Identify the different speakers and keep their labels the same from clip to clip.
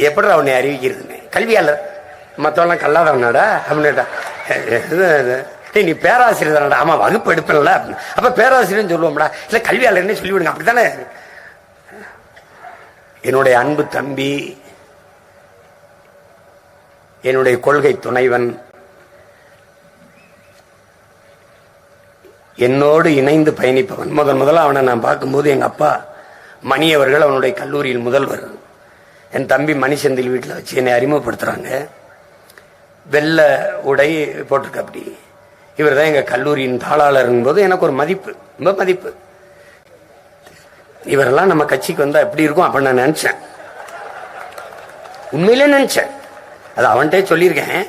Speaker 1: எப்படி அவனை அறிவிக்கிறதுன்னு. கல்வியாளர் மற்றவெல்லாம் கல்லாதவனாடா அப்படின்னுட்டா. நீ பேராசிரியர் தானடா. ஆமா வகுப்பு எடுப்பல. அப்ப பேராசிரியர் சொல்லுவோம்டா. இல்ல கல்வியாளர்னே சொல்லிவிடுங்க. அப்படித்தானே. என்னுடைய அன்பு தம்பி, என்னுடைய கொள்கை துணைவன், என்னோடு இணைந்து பயணிப்பவன். முதல்ல அவனை நான் பார்க்கும்போது எங்க அப்பா மணி அவர்கள் அவனுடைய கல்லூரியில் முதல்வர். என் தம்பி மணி செந்தில் வீட்டில் வச்சு என்னை அறிமுகப்படுத்துறாங்க. வெள்ளை உடை போட்டிருக்க. அப்படி இவர் தான் எங்க கல்லூரியின் தாளாளர் போது எனக்கு ஒரு மதிப்பு, ரொம்ப மதிப்பு. இவரெல்லாம் நம்ம கட்சிக்கு வந்தா எப்படி இருக்கும் அப்படின்னு நான் நினைச்சேன். உண்மையிலே நினைச்சேன். அது அவன்கிட்ட சொல்லியிருக்கேன்.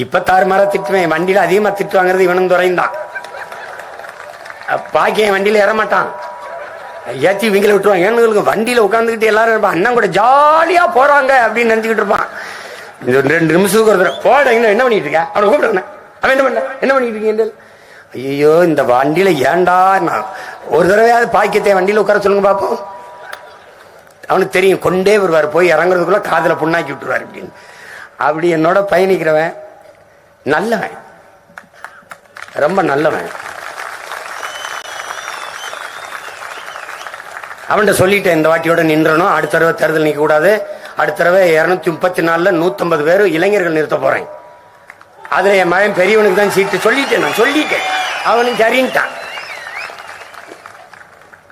Speaker 1: இப்ப தாறுமாறா திட்டுவேன். வண்டியில அதிகமா திட்டு வாங்குறது இவனும் துறைந்தான். பாக்கிய வண்டியில ஏறமாட்டான். ஏற்றி இவங்களை விட்டுருவாங்க. ஏன்னு வண்டியில உட்காந்துக்கிட்டு எல்லாரும் அண்ணன் கூட ஜாலியா போறாங்க அப்படின்னு நினைச்சுக்கிட்டு இருப்பான். இந்த 2 நிமிஷத்துக்கு ஒரு போட என்ன பண்ணிட்டு இருக்க அவனை கூப்பிடுறேன். அவன் என்ன பண்ணிட்டு இருக்கீங்க? ஐயோ இந்த வண்டியில ஏண்டா. நான் ஒரு தடவையாவது பாக்கியத்தை வண்டியில உட்கார சொல்லுங்க பாப்போம். அவனுக்கு தெரியும் கொண்டே வருவார். போய் இறங்குறதுக்குள்ள காதுல புண்ணாக்கி விட்டுருவார் அப்படின்னு. அப்படி என்னோட பயணிக்கிறவன் நல்லவன், ரொம்ப நல்லவன். அவன்கிட்ட சொல்லிட்டேன், இந்த வாட்டியோட நின்றனும். அடுத்த தடவை தேர்தல் நிற்க கூடாது. அடுத்த தடவை 234 150 பேர் இளைஞர்கள் நிறுத்த போறேன். அதுல என் மகன் பெரியவனுக்கு தான் சீட்டு சொல்லிட்டேன். நான் சொல்லிட்டேன். அவனும் சரின்ட்டான்.